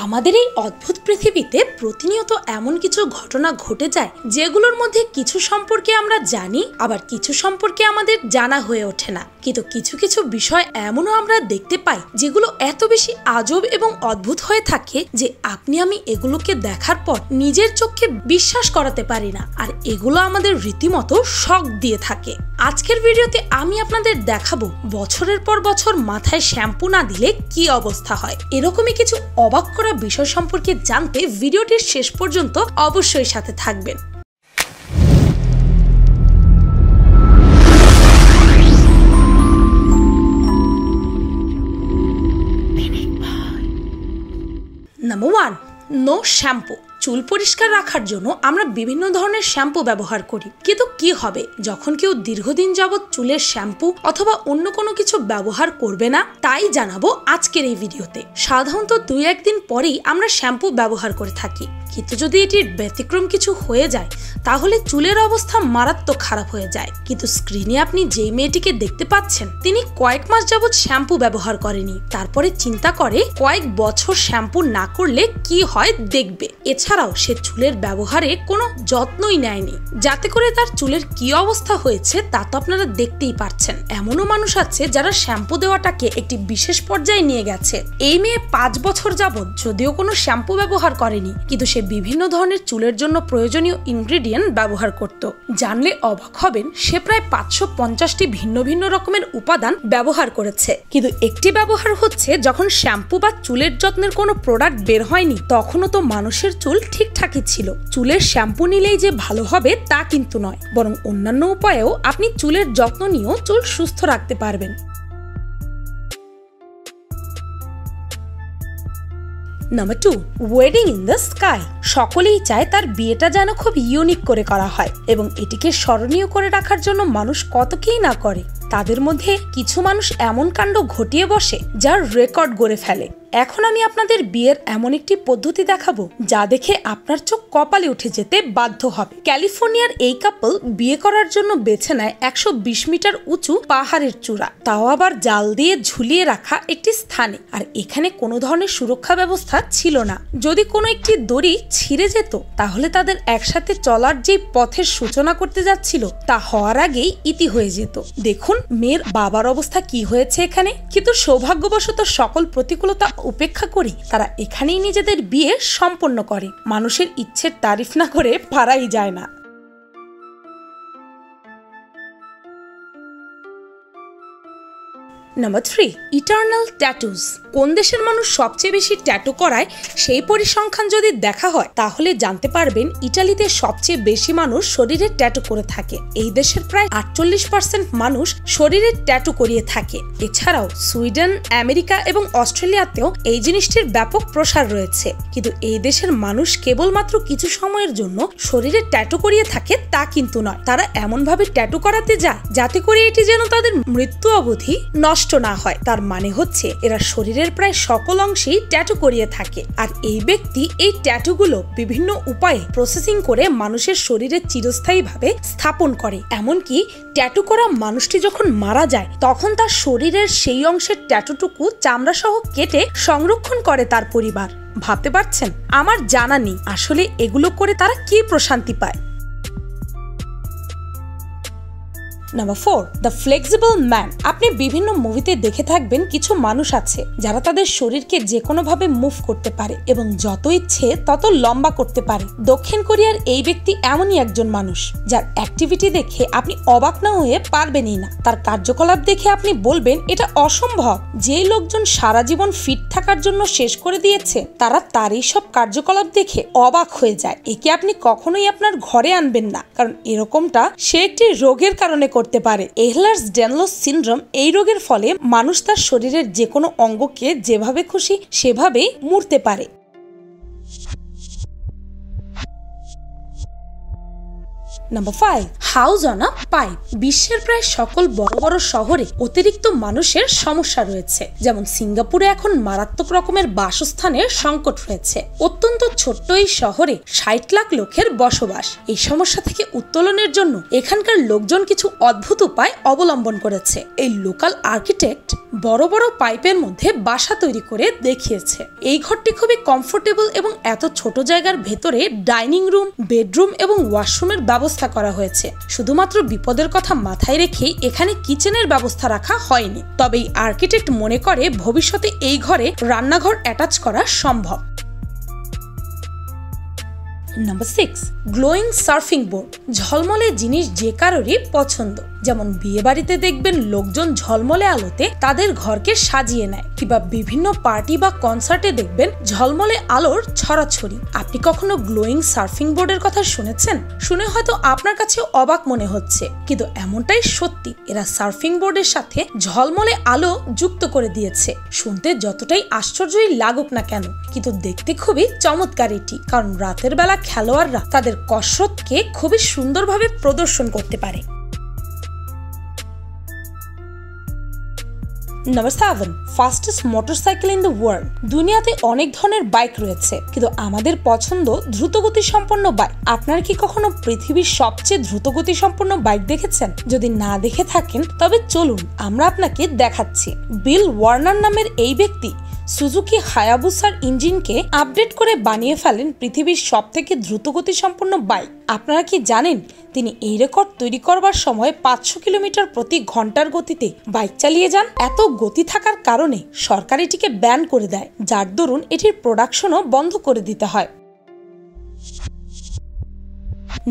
আমাদের এই অদ্ভুত পৃথিবীতে প্রতিনিয়ত এমন কিছু ঘটনা ঘটে যায় যেগুলোর মধ্যে কিছু সম্পর্কে আমরা জানি, আবার কিছু সম্পর্কে আমাদের জানা হয়ে ওঠে না। কিন্তু কিছু কিছু বিষয় এমনও আমরা দেখতে পাই যেগুলো এত বেশি আজব এবং অদ্ভুত হয়ে থাকে যে আপনি আমি এগুলোকে দেখার পর নিজের চোখকে বিশ্বাস করাতে পারি না, আর এগুলো আমাদের রীতিমতো শক দিয়ে থাকে। আজকের ভিডিওতে আমি আপনাদের দেখাবো বছরের পর বছর মাথায় শ্যাম্পু না দিলে কি অবস্থা হয়। এরকমই কিছু অবাক করা বিষয় সম্পর্কে জানতে ভিডিওটির শেষ পর্যন্ত অবশ্যই সাথে থাকবেন। Number 1, no shampoo. চুল পরিষ্কার রাখার জন্য আমরা বিভিন্ন ধরনের শ্যাম্পু ব্যবহার করি, কিন্তু কি হবে যখন কেউ দীর্ঘদিন যাবৎ চুলের শ্যাম্পু অথবা অন্য কোনো কিছু ব্যবহার করবে না? তাই জানাবো আজকের এই ভিডিওতে। সাধারণত 2-1 দিন পরেই আমরা শ্যাম্পু ব্যবহার করে থাকি, কিন্তু যদি এটির ব্যতিক্রম কিছু হয়ে যায় তাহলে চুলের অবস্থা মারাত্মক খারাপ হয়ে যায়। কিন্তু স্ক্রিনে আপনি যেই মেয়েটিকে দেখতে পাচ্ছেন তিনি কয়েক মাস যাবৎ শ্যাম্পু ব্যবহার করেনি, তারপরে চিন্তা করে কয়েক বছর শ্যাম্পু না করলে কি হয় দেখবে। এছাড়াও সে চুলের ব্যবহারে কোনো যত্নই নেয়নি, যাতে করে তার চুলের কি অবস্থা হয়েছে তা তো আপনারা দেখতেই পারছেন। এমনও মানুষ আছে যারা শ্যাম্পু দেওয়াটাকে একটি বিশেষ পর্যায়ে নিয়ে গেছে। এই মেয়ে 5 বছর যাবৎ যদিও কোনো শ্যাম্পু ব্যবহার করেনি, কিন্তু সে বিভিন্ন ধরনের চুলের জন্য প্রয়োজনীয় ইনগ্রেডিয়েন্ট ব্যবহার করত। জানলে অবাক হবেন, সে প্রায় 550টি ভিন্ন ভিন্ন রকমের উপাদান ব্যবহার করেছে। কিন্তু একটি ব্যবহার হচ্ছে যখন শ্যাম্পু বা চুলের যত্নের কোনো প্রোডাক্ট বের হয়নি তখনও তো মানুষের চুল ঠিকঠাকই ছিল। চুলের শ্যাম্পু নিলেই যে ভালো হবে তা কিন্তু নয়, বরং অন্যান্য উপায়েও আপনি চুলের যত্ন নিয়েও চুল সুস্থ রাখতে পারবেন। Number 2, wedding in the sky. সকলেই চায় তার বিয়েটা যেন খুব ইউনিক করে করা হয় এবং এটিকে স্মরণীয় করে রাখার জন্য মানুষ কত কি না করে। তাদের মধ্যে কিছু মানুষ এমন কাণ্ড ঘটিয়ে বসে যার রেকর্ড গড়ে ফেলে। এখন আমি আপনাদের বিয়ের এমন একটি পদ্ধতি দেখাবো যা দেখে আপনার চোখ কপালে উঠে যেতে বাধ্য হবে। ক্যালিফোর্নিয়ার এই কাপল বিয়ে করার জন্য বেছে নেয় 120 মিটার উঁচু পাহাড়ের চূড়া, তাও আবার জাল দিয়ে ঝুলিয়ে রাখা একটি স্থানে। আর এখানে কোনো ধরনের সুরক্ষা ব্যবস্থা ছিল না। যদি কোনো একটি দড়ি ছিঁড়ে যেত তাহলে তাদের একসাথে চলার যে পথের সূচনা করতে যাচ্ছিল তা হওয়ার আগেই ইতি হয়ে যেত। দেখুন মেয়ের বাবার অবস্থা কি হয়েছে এখানে। কিন্তু সৌভাগ্যবশত সকল প্রতিকূলতা উপেক্ষা করে তারা এখানেই নিজেদের বিয়ে সম্পন্ন করে। মানুষের ইচ্ছের তারিফ না করে পারাই যায় না। Number 3, eternal tattoos. কোন দেশের মানুষ সবচেয়ে বেশি ট্যাটু করায় সেই পরিসংখ্যান যদি দেখা হয় তাহলে জানতে পারবেন ইটালিতে সবচেয়ে বেশি মানুষ শরীরে ট্যাটু করে থাকে। এই দেশের প্রায় 48% মানুষ শরীরে ট্যাটু করিয়ে থাকে। এছাড়াও সুইডেন, আমেরিকা এবং অস্ট্রেলিয়াতেও এই জিনিসটির ব্যাপক প্রসার রয়েছে। কিন্তু এই দেশের মানুষ কেবলমাত্র কিছু সময়ের জন্য শরীরে ট্যাটু করিয়ে থাকে তা কিন্তু নয়, তারা এমনভাবে ট্যাটু করাতে যায় যাতে করে এটি যেন তাদের মৃত্যু অবধি নষ্ট না হয়। তার মানে হচ্ছে এরা শরীরের প্রায় সকল অংশেই ট্যাটু করিয়ে থাকে, আর এই ব্যক্তি এই ট্যাটুগুলো বিভিন্ন উপায়ে প্রসেসিং করে মানুষের শরীরে চিরস্থায়ীভাবে স্থাপন করে। এমনকি ট্যাটু করা মানুষটি যখন মারা যায় তখন তার শরীরের সেই অংশের ট্যাটুটুকু চামড়া সহ কেটে সংরক্ষণ করে তার পরিবার। ভাবতে পারছেন? আমার জানা নেই আসলে এগুলো করে তারা কি প্রশান্তি পায়। Number 4, the flexible man. আপনি বিভিন্ন মুভিতে দেখে থাকবেন কিছু মানুষ আছে যারা তাদের শরীরকে যে কোনো ভাবে মুভ করতে পারে এবং যত ইচ্ছে তত লম্বা করতে পারে। দক্ষিণ কোরিয়ার এই ব্যক্তি এমনই একজন মানুষ যার অ্যাক্টিভিটি দেখে আপনি অবাক না হয়ে পারবেনই না। তার কার্যকলাপ দেখে আপনি বলবেন এটা অসম্ভব। যে লোকজন সারা জীবন ফিট থাকার জন্য শেষ করে দিয়েছে তারা তার এই সব কার্যকলাপ দেখে অবাক হয়ে যায়। একে আপনি কখনোই আপনার ঘরে আনবেন না, কারণ এরকমটা সে একটি রোগের কারণে করতে পারে। এহলার্স-ড্যানলস সিনড্রোম এই রোগের ফলে মানুষ তার শরীরের যে কোনো অঙ্গকে যেভাবে খুশি সেভাবেই মুড়তে পারে। Number 5, house on a pipe. বিশ্বের প্রায় সকল বড় বড় শহরে অতিরিক্ত মানুষের সমস্যা রয়েছে। যেমন সিঙ্গাপুরে এখন মারাত্মক রকমের বাসস্থানের সংকট রয়েছে। অত্যন্ত ছোট্ট এই শহরে 60 লাখ লোকের বসবাস। এই সমস্যা থেকে উত্তোলনের জন্য এখানকার লোকজন কিছু অদ্ভুত উপায় অবলম্বন করেছে। এই লোকাল আর্কিটেক্ট বড় বড় পাইপের মধ্যে বাসা তৈরি করে দেখিয়েছে। এই ঘরটি খুবই কমফোর্টেবল এবং এত ছোট জায়গার ভেতরে ডাইনিং রুম, বেডরুম এবং ওয়াশরুমের ব্যবস্থা করা হয়েছে। শুধুমাত্র বিপদের কথা মাথায় রেখেই এখানে কিচেনের ব্যবস্থা রাখা হয়নি। তবে এই আর্কিটেক্ট মনে করে ভবিষ্যতে এই ঘরে রান্নাঘর অ্যাটাচ করা সম্ভব। Number 6, glowing surfing board. ঝলমলে জিনিস যে কারোরই পছন্দ। যেমন বিয়ে বাড়িতে দেখবেন লোকজন ঝলমলে আলোতে তাদের ঘরকে সাজিয়ে নেয়, কিংবা বিভিন্ন পার্টি বা কনসার্টে দেখবেন ঝলমলে আলোর ছড়াছড়ি। আপনি কখনো গ্লোয়িং সার্ফিং বোর্ডের কথা শুনেছেন? শুনে হয়তো আপনার কাছে অবাক মনে হচ্ছে, কিন্তু এমনটাই সত্যি। এরা সার্ফিং বোর্ডের সাথে ঝলমলে আলো যুক্ত করে দিয়েছে। শুনতে যতটাই আশ্চর্যই লাগুক না কেন, কিন্তু দেখতে খুবই চমৎকার এটি, কারণ রাতের বেলা খেলোয়াড়রা তাদের কসরতকে খুবই সুন্দরভাবে প্রদর্শন করতে পারে। Number 7, fastest motorcycle in the world. দুনিয়াতে অনেক ধরনের বাইক রয়েছে, কিন্তু আমাদের পছন্দ দ্রুতগতি সম্পন্ন বাইক। আপনারা কি কখনো পৃথিবীর সবচেয়ে দ্রুতগতি সম্পন্ন বাইক দেখেছেন? যদি না দেখে থাকেন তবে চলুন আমরা আপনাকে দেখাচ্ছি। বিল ওয়ার্নার নামের এই ব্যক্তি সুজুকি হায়াবুসার ইঞ্জিনকে আপডেট করে বানিয়ে ফেলেন পৃথিবীর সবথেকে দ্রুতগতি সম্পন্ন বাইক। আপনারা কি জানেন তিনি এই রেকর্ড তৈরি করবার সময় 500 কিলোমিটার প্রতি ঘন্টার গতিতে বাইক চালিয়ে যান? এত গতি থাকার কারণে সরকার এটিকে ব্যান করে দেয়, যার দরুন এটির প্রোডাকশনও বন্ধ করে দিতে হয়।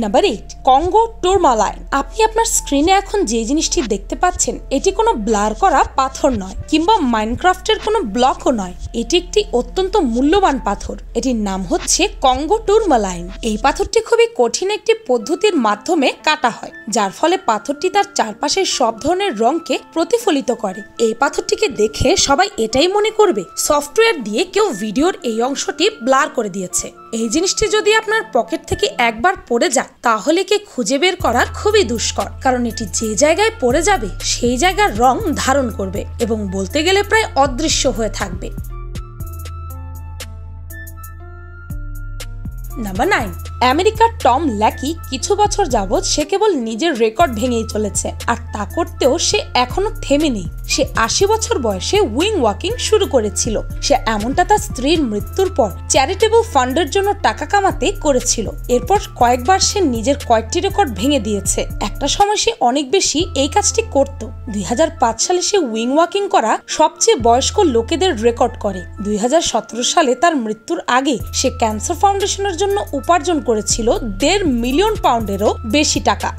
Number 8, Congo tourmaline. আপনি আপনার স্ক্রিনে এখন যে জিনিসটি দেখতে পাচ্ছেন এটি কোনো ব্লার করা পাথর নয়, কিংবা মাইনক্রাফটের কোনো ব্লকও নয়। এটি একটি অত্যন্ত মূল্যবান পাথর। এটির নাম হচ্ছে কঙ্গো টুরমালাইন। এই পাথরটি খুবই কঠিন একটি পদ্ধতির মাধ্যমে কাটা হয়, যার ফলে পাথরটি তার চারপাশের সব ধরনের রঙকে প্রতিফলিত করে। এই পাথরটিকে দেখে সবাই এটাই মনে করবে সফটওয়্যার দিয়ে কেউ ভিডিওর এই অংশটি ব্লার করে দিয়েছে। এই জিনিসটি যদি আপনার পকেট থেকে একবার পড়ে যায় তাহলে কে খুঁজে বের করা খুবই দুষ্কর, কারণ এটি যে জায়গায় পড়ে যাবে সেই জায়গার রং ধারণ করবে এবং বলতে গেলে প্রায় অদৃশ্য হয়ে থাকবে। নাম্বার 9, আমেরিকার টম ল্যাকি কিছু বছর যাবৎ সে কেবল নিজের রেকর্ড ভেঙেই চলেছে, আর তা করতেও সে এখনো থেমে নেই। সে 80 বছর বয়সে উইং ওয়াকিং শুরু করেছিল। সে এমনটা তার স্ত্রীর মৃত্যুর পর চ্যারিটেবল ফান্ডের জন্য টাকা কামাতে করেছিল। এরপর কয়েকবার সে নিজের কয়েকটি রেকর্ড ভেঙে দিয়েছে। একটা সময় সে অনেক বেশি এই কাজটি করত। 2005 সালে সে উইং ওয়াকিং করা সবচেয়ে বয়স্ক লোকেদের রেকর্ড করে। 2017 সালে তার মৃত্যুর আগে সে ক্যান্সার ফাউন্ডেশনের জন্য উপার্জন করেছিল 1.5 মিলিয়ন পাউন্ডেরও বেশি টাকা।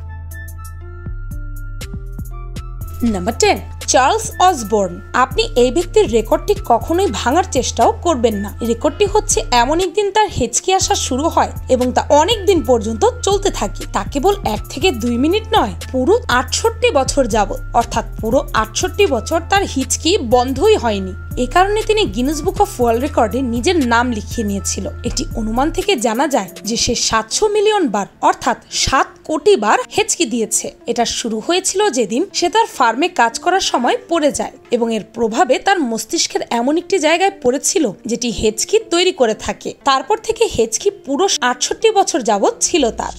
Number 10, Charles Osborne. আপনি এই ব্যক্তির রেকর্ডটি কখনোই ভাঙার চেষ্টাও করবেন না। রেকর্ডটি হচ্ছে এমন একদিন তার হেঁচকি আসা শুরু হয় এবং তা অনেক দিন পর্যন্ত চলতে থাকে। তা কেবল 1 থেকে 2 মিনিট নয়, পুরো 68 বছর যাবত, অর্থাৎ পুরো 68 বছর তার হিচকি বন্ধই হয়নি। এ কারণে তিনি গিনেস বুক অফ ওয়ার্ল্ড রেকর্ডে নিজের নাম লিখিয়ে নিয়েছিল। একটি অনুমান থেকে জানা যায় যে সে 700 মিলিয়ন বার অর্থাৎ 7 কোটি বার হেঁচকি দিয়েছে। এটা শুরু হয়েছিল যেদিন সে তার ফার্মে কাজ করার সময় পড়ে যায় এবং এর প্রভাবে তার মস্তিষ্কের এমন একটি জায়গায় পড়েছিল যেটি হেঁচকি তৈরি করে থাকে। তারপর থেকে হেঁচকি পুরো 68 বছর যাবৎ ছিল তার।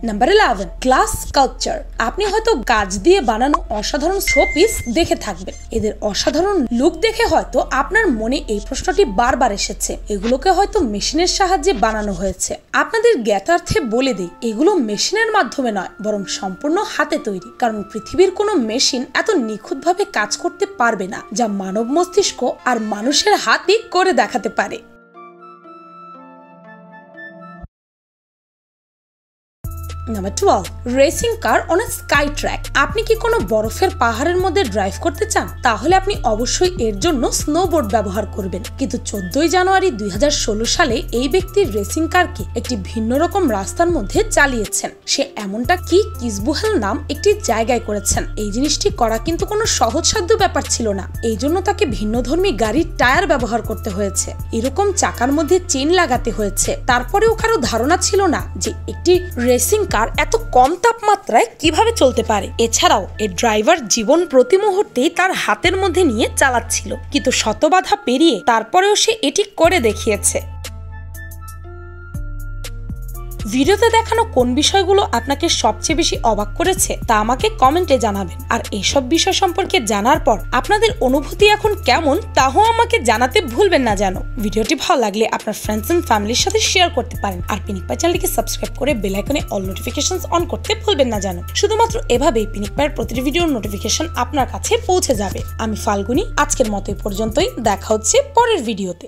Number 11, glass sculpture. আপনি হয়তো গাছ দিয়ে বানানো অসাধারণ শোপিস দেখে থাকবেন। এদের অসাধারণ লুক দেখে হয়তো আপনার মনে এই প্রশ্নটি বারবার এসেছে, এগুলোকে হয়তো মেশিনের সাহায্যে বানানো হয়েছে। আপনাদের জ্ঞাতার্থে বলে দিই, এগুলো মেশিনের মাধ্যমে নয়, বরং সম্পূর্ণ হাতে তৈরি। কারণ পৃথিবীর কোনো মেশিন এত নিখুঁতভাবে কাজ করতে পারবে না যা মানব মস্তিষ্ক আর মানুষের হাতই করে দেখাতে পারে। Number 12, racing car on a sky track. আপনি কি কোনো বরফের পাহাড়ের মধ্যে ড্রাইভ করতে চান? তাহলে আপনি অবশ্যই এর জন্য স্নোবোর্ড ব্যবহার করবেন। কিন্তু 14 জানুয়ারি 2016 সালে এই ব্যক্তির রেসিং কারকে একটি ভিন্ন রকম রাস্তার মধ্যে চালিয়েছেন। সে এমনটা কি কিসবুহেল নাম একটি জায়গায় করেছেন। এই জিনিসটি করা কিন্তু কোনো সহজসাধ্য ব্যাপার ছিল না। এই জন্য তাকে ভিন্নধর্মী গাড়ির টায়ার ব্যবহার করতে হয়েছে, এরকম চাকার মধ্যে চেন লাগাতে হয়েছে। তারপরেও কারো ধারণা ছিল না যে একটি রেসিং কার এত কম তাপমাত্রায় কিভাবে চলতে পারে। এছাড়াও এর ড্রাইভার জীবন প্রতি মুহূর্তেই তার হাতের মধ্যে নিয়ে চালাচ্ছিল, কিন্তু শত বাধা পেরিয়ে তারপরেও সে এটি করে দেখিয়েছে। ভিডিওতে দেখানো কোন বিষয়গুলো আপনাকে সবচেয়ে বেশি অবাক করেছে তা আমাকে কমেন্টে জানাবেন। আর এইসব বিষয় সম্পর্কে জানার পর আপনাদের অনুভূতি এখন কেমন তাও আমাকে জানাতে ভুলবেন না যেন। ভিডিওটি ভালো লাগলে আপনার ফ্রেন্ডস এন্ড ফ্যামিলির সাথে শেয়ার করতে পারেন। আর পিনিক পাই চ্যানেলটিকে সাবস্ক্রাইব করে বেল আইকনে অল নোটিফিকেশনস অন করতে ভুলবেন না যেন। শুধুমাত্র এভাবেই পিনিক পাইয়ের প্রতিটি ভিডিওর নোটিফিকেশন আপনার কাছে পৌঁছে যাবে। আমি ফাল্গুনি, আজকের মতো এই পর্যন্তই। দেখা হচ্ছে পরের ভিডিওতে।